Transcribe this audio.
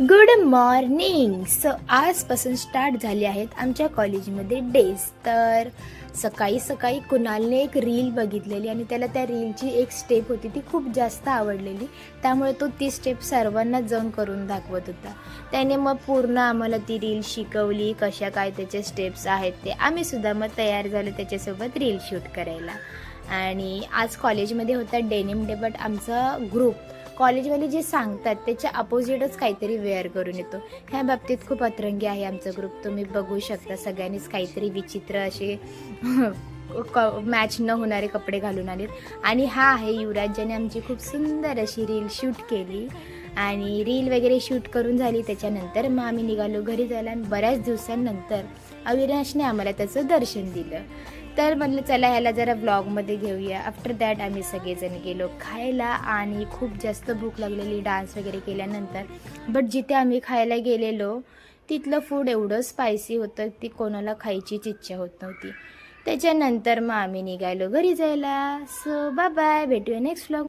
Good morning. So आजपासून start झाले आहेत आमच्या कॉलेजमध्ये डेज. तर सकाळी सकाळी कुणालने एक रील बघितलेली आणि त्याला त्या रीलची एक स्टेप होती ती खूप जास्त आवडलेली, त्यामुळे तो ती स्टेप सर्वांना जाऊन करून दाखवत होता. त्याने मग पूर्ण आम्हाला ती रील शिकवली, कशा काय त्याचे स्टेप्स आहेत ते. आम्ही सुद्धा मग तयार झालो त्याच्यासोबत रील शूट करायला. आणि आज कॉलेजमध्ये होता डेनिम डे, बट आमचा ग्रुप कॉलेजवाले जे सांगतात त्याच्या अपोजिटच काहीतरी वेअर करून येतो. ह्या बाबतीत खूप अतरंगी आहे आमचा ग्रुप, तुम्ही बघू शकता. सगळ्यांनीच काहीतरी विचित्र असे मॅच न होणारे कपडे घालून आलेत. आणि हा आहे युवराज, ज्याने आमची खूप सुंदर अशी रील शूट केली. आणि रील वगैरे शूट करून झाली त्याच्यानंतर मग आम्ही निघालो घरी जायला. आणि बऱ्याच दिवसांनंतर अविनाशने आम्हाला त्याचं दर्शन दिलं. तर म्हटलं चला ह्याला जरा ब्लॉगमध्ये घेऊया. आफ्टर दॅट आम्ही सगळेजण गेलो खायला आणि खूप जास्त भूक लागलेली डान्स वगैरे केल्यानंतर. बट जिथे आम्ही खायला गेलेलो तिथलं फूड एवढं स्पायसी होतं ती कोणाला खायचीच इच्छा होत नव्हती. त्याच्यानंतर मग आम्ही निघालो घरी जायला. सो बाय बाय, भेटूया नेक्स्ट व्लॉग.